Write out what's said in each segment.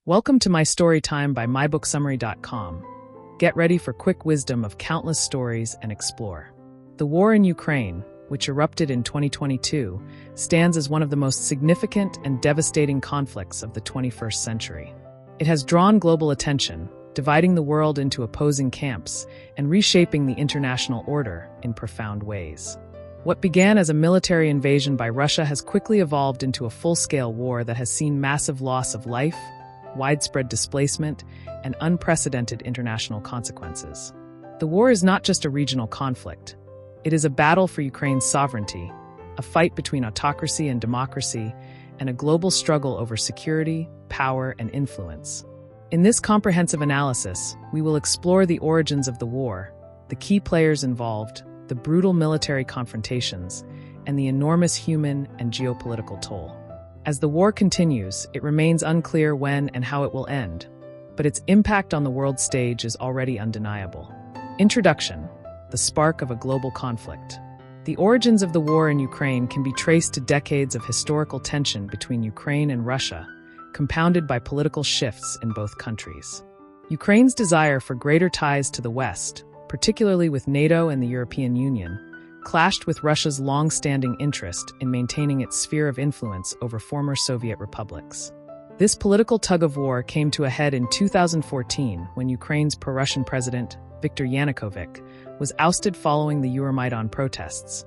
Welcome to my story time by mybooksummary.com. Get ready for quick wisdom of countless stories and explore. The war in Ukraine, which erupted in 2022, stands as one of the most significant and devastating conflicts of the 21st century. It has drawn global attention, dividing the world into opposing camps and reshaping the international order in profound ways. What began as a military invasion by Russia has quickly evolved into a full-scale war that has seen massive loss of life, widespread displacement, and unprecedented international consequences. The war is not just a regional conflict. It is a battle for Ukraine's sovereignty, a fight between autocracy and democracy, and a global struggle over security, power, and influence. In this comprehensive analysis, we will explore the origins of the war, the key players involved, the brutal military confrontations, and the enormous human and geopolitical toll. As the war continues, it remains unclear when and how it will end, but its impact on the world stage is already undeniable. Introduction: the spark of a global conflict. The origins of the war in Ukraine can be traced to decades of historical tension between Ukraine and Russia, compounded by political shifts in both countries. Ukraine's desire for greater ties to the West, particularly with NATO and the European Union, clashed with Russia's long-standing interest in maintaining its sphere of influence over former Soviet republics. This political tug-of-war came to a head in 2014 when Ukraine's pro-Russian president, Viktor Yanukovych, was ousted following the Euromaidan protests,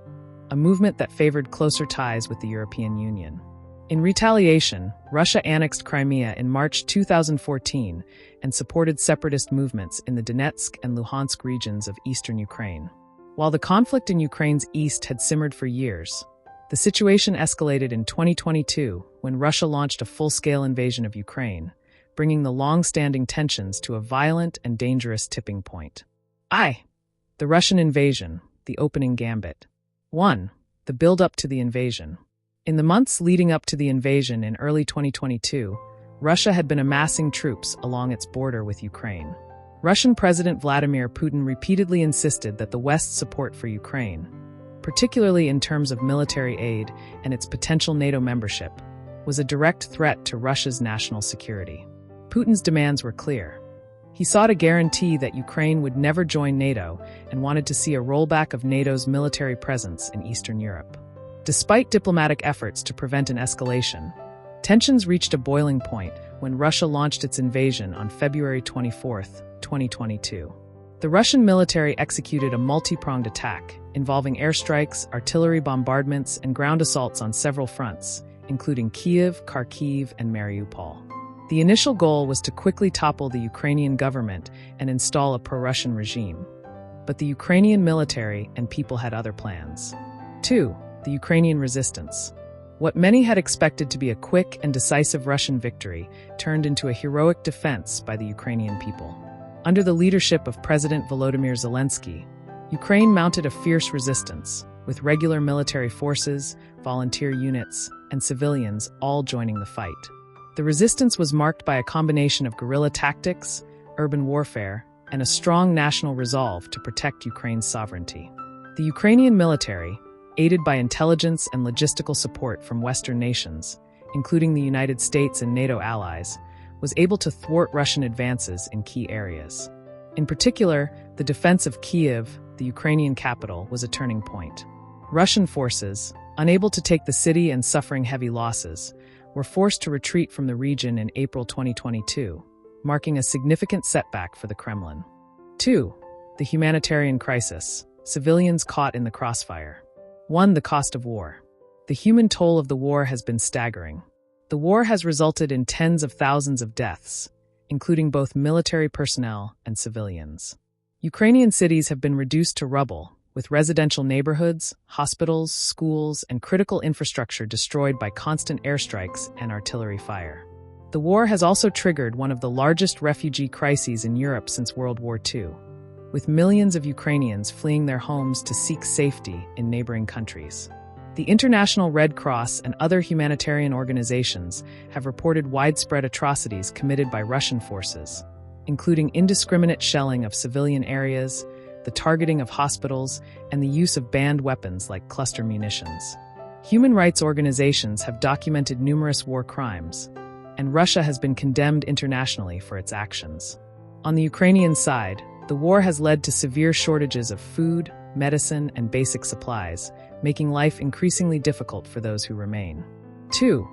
a movement that favored closer ties with the European Union. In retaliation, Russia annexed Crimea in March 2014 and supported separatist movements in the Donetsk and Luhansk regions of eastern Ukraine. While the conflict in Ukraine's east had simmered for years, the situation escalated in 2022 when Russia launched a full-scale invasion of Ukraine, bringing the long-standing tensions to a violent and dangerous tipping point. The Russian invasion, the opening gambit. 1. The build-up to the invasion. In the months leading up to the invasion in early 2022, Russia had been amassing troops along its border with Ukraine. Russian President Vladimir Putin repeatedly insisted that the West's support for Ukraine, particularly in terms of military aid and its potential NATO membership, was a direct threat to Russia's national security. Putin's demands were clear. He sought a guarantee that Ukraine would never join NATO and wanted to see a rollback of NATO's military presence in Eastern Europe. Despite diplomatic efforts to prevent an escalation, tensions reached a boiling point when Russia launched its invasion on February 24, 2022. The Russian military executed a multi-pronged attack involving airstrikes, artillery bombardments, and ground assaults on several fronts, including Kyiv, Kharkiv, and Mariupol. The initial goal was to quickly topple the Ukrainian government and install a pro-Russian regime. But the Ukrainian military and people had other plans. 2. The Ukrainian resistance. What many had expected to be a quick and decisive Russian victory turned into a heroic defense by the Ukrainian people. Under the leadership of President Volodymyr Zelensky, Ukraine mounted a fierce resistance, with regular military forces, volunteer units, and civilians all joining the fight. The resistance was marked by a combination of guerrilla tactics, urban warfare, and a strong national resolve to protect Ukraine's sovereignty. The Ukrainian military, aided by intelligence and logistical support from Western nations, including the United States and NATO allies, was able to thwart Russian advances in key areas. In particular, the defense of Kyiv, the Ukrainian capital, was a turning point. Russian forces, unable to take the city and suffering heavy losses, were forced to retreat from the region in April 2022, marking a significant setback for the Kremlin. 2. The humanitarian crisis. Civilians caught in the crossfire. 1. The cost of war. The human toll of the war has been staggering. The war has resulted in tens of thousands of deaths, including both military personnel and civilians. Ukrainian cities have been reduced to rubble, with residential neighborhoods, hospitals, schools, and critical infrastructure destroyed by constant airstrikes and artillery fire. The war has also triggered one of the largest refugee crises in Europe since World War II, with millions of Ukrainians fleeing their homes to seek safety in neighboring countries. The International Red Cross and other humanitarian organizations have reported widespread atrocities committed by Russian forces, including indiscriminate shelling of civilian areas, the targeting of hospitals, and the use of banned weapons like cluster munitions. Human rights organizations have documented numerous war crimes, and Russia has been condemned internationally for its actions. On the Ukrainian side, the war has led to severe shortages of food, medicine, and basic supplies, making life increasingly difficult for those who remain. 2.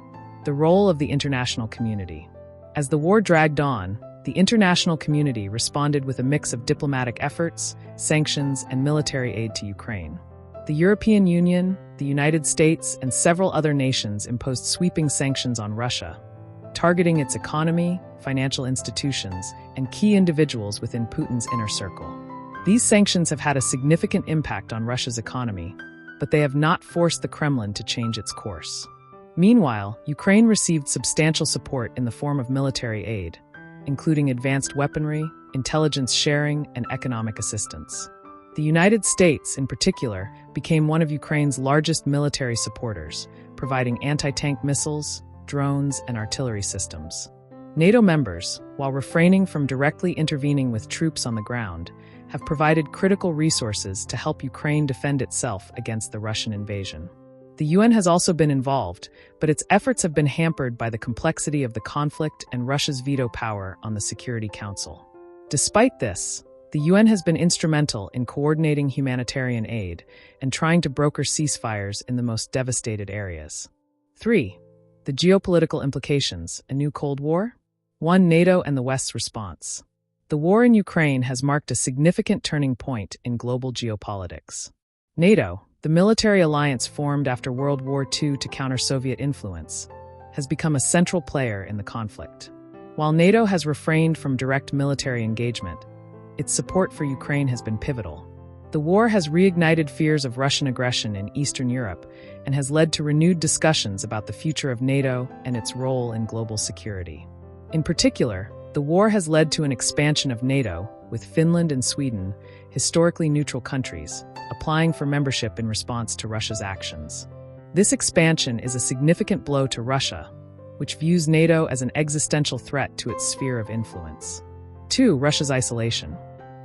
The role of the international community. As the war dragged on, the international community responded with a mix of diplomatic efforts, sanctions, and military aid to Ukraine. The European Union, the United States, and several other nations imposed sweeping sanctions on Russia, targeting its economy, financial institutions, and key individuals within Putin's inner circle. These sanctions have had a significant impact on Russia's economy, but they have not forced the Kremlin to change its course. Meanwhile, Ukraine received substantial support in the form of military aid, including advanced weaponry, intelligence sharing, and economic assistance. The United States, in particular, became one of Ukraine's largest military supporters, providing anti-tank missiles, drones, and artillery systems. NATO members, while refraining from directly intervening with troops on the ground, have provided critical resources to help Ukraine defend itself against the Russian invasion. The UN has also been involved, but its efforts have been hampered by the complexity of the conflict and Russia's veto power on the Security Council. Despite this, the UN has been instrumental in coordinating humanitarian aid and trying to broker ceasefires in the most devastated areas. 3. The geopolitical implications, a new Cold War? 1. NATO and the West's response. The war in Ukraine has marked a significant turning point in global geopolitics. NATO, the military alliance formed after World War II to counter Soviet influence, has become a central player in the conflict. While NATO has refrained from direct military engagement, its support for Ukraine has been pivotal. The war has reignited fears of Russian aggression in Eastern Europe and has led to renewed discussions about the future of NATO and its role in global security. In particular, the war has led to an expansion of NATO, with Finland and Sweden, historically neutral countries, applying for membership in response to Russia's actions. This expansion is a significant blow to Russia, which views NATO as an existential threat to its sphere of influence. 2. Russia's isolation.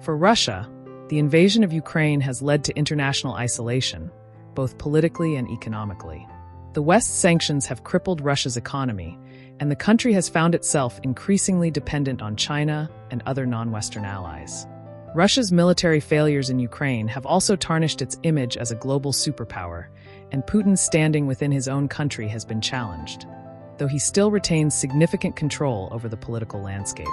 For Russia, the invasion of Ukraine has led to international isolation, both politically and economically. The West's sanctions have crippled Russia's economy, and the country has found itself increasingly dependent on China and other non-Western allies. Russia's military failures in Ukraine have also tarnished its image as a global superpower, and Putin's standing within his own country has been challenged, though he still retains significant control over the political landscape.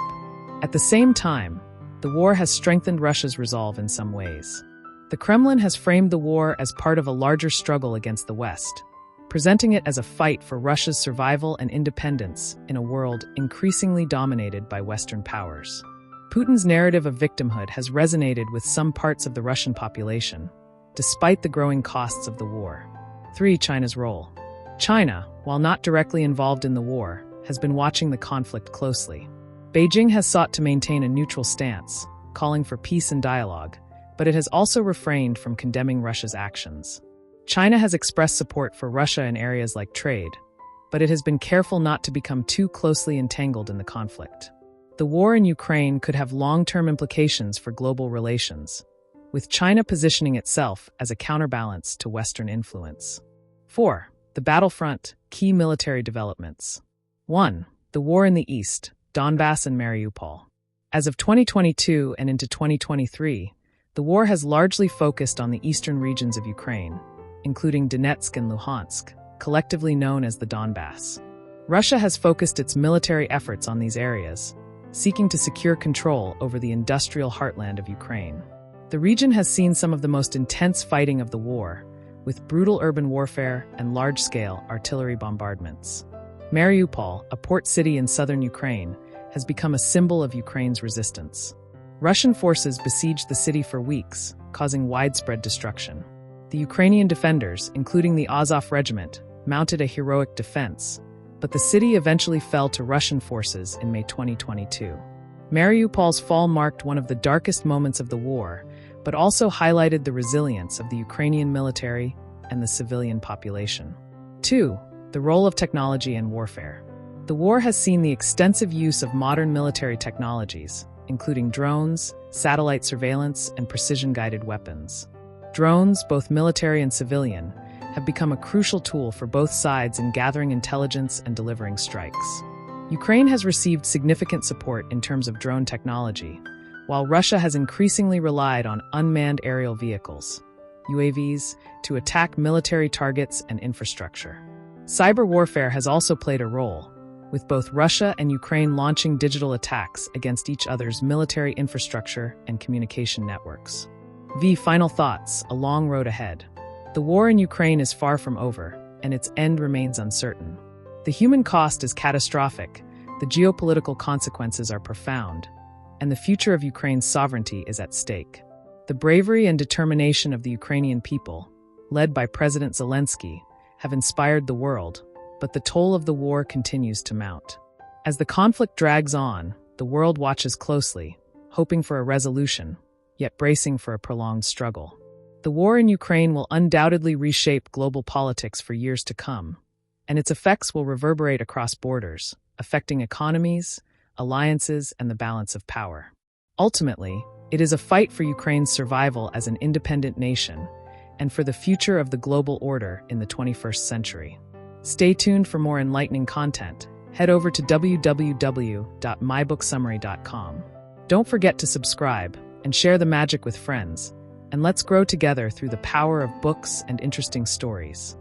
At the same time, the war has strengthened Russia's resolve in some ways. The Kremlin has framed the war as part of a larger struggle against the West, presenting it as a fight for Russia's survival and independence in a world increasingly dominated by Western powers. Putin's narrative of victimhood has resonated with some parts of the Russian population, despite the growing costs of the war. 3. China's role. China, while not directly involved in the war, has been watching the conflict closely. Beijing has sought to maintain a neutral stance, calling for peace and dialogue, but it has also refrained from condemning Russia's actions. China has expressed support for Russia in areas like trade, but it has been careful not to become too closely entangled in the conflict. The war in Ukraine could have long-term implications for global relations, with China positioning itself as a counterbalance to Western influence. 4. The battlefront, key military developments. 1. The war in the East, Donbas and Mariupol. As of 2022 and into 2023, the war has largely focused on the eastern regions of Ukraine, including Donetsk and Luhansk, collectively known as the Donbas. Russia has focused its military efforts on these areas, seeking to secure control over the industrial heartland of Ukraine. The region has seen some of the most intense fighting of the war, with brutal urban warfare and large-scale artillery bombardments. Mariupol, a port city in southern Ukraine, has become a symbol of Ukraine's resistance. Russian forces besieged the city for weeks, causing widespread destruction. The Ukrainian defenders, including the Azov regiment, mounted a heroic defense, but the city eventually fell to Russian forces in May 2022. Mariupol's fall marked one of the darkest moments of the war, but also highlighted the resilience of the Ukrainian military and the civilian population. 2. The role of technology and warfare. The war has seen the extensive use of modern military technologies, including drones, satellite surveillance, and precision-guided weapons. Drones, both military and civilian, have become a crucial tool for both sides in gathering intelligence and delivering strikes. Ukraine has received significant support in terms of drone technology, while Russia has increasingly relied on unmanned aerial vehicles, UAVs, to attack military targets and infrastructure. Cyber warfare has also played a role, with both Russia and Ukraine launching digital attacks against each other's military infrastructure and communication networks. Final thoughts: a long road ahead. The war in Ukraine is far from over, and its end remains uncertain. The human cost is catastrophic, the geopolitical consequences are profound, and the future of Ukraine's sovereignty is at stake. The bravery and determination of the Ukrainian people, led by President Zelensky, have inspired the world, but the toll of the war continues to mount. As the conflict drags on, the world watches closely, hoping for a resolution, yet bracing for a prolonged struggle. The war in Ukraine will undoubtedly reshape global politics for years to come, and its effects will reverberate across borders, affecting economies, alliances, and the balance of power. Ultimately, it is a fight for Ukraine's survival as an independent nation and for the future of the global order in the 21st century. Stay tuned for more enlightening content. Head over to www.mybooksummary.com. Don't forget to subscribe and share the magic with friends, and let's grow together through the power of books and interesting stories.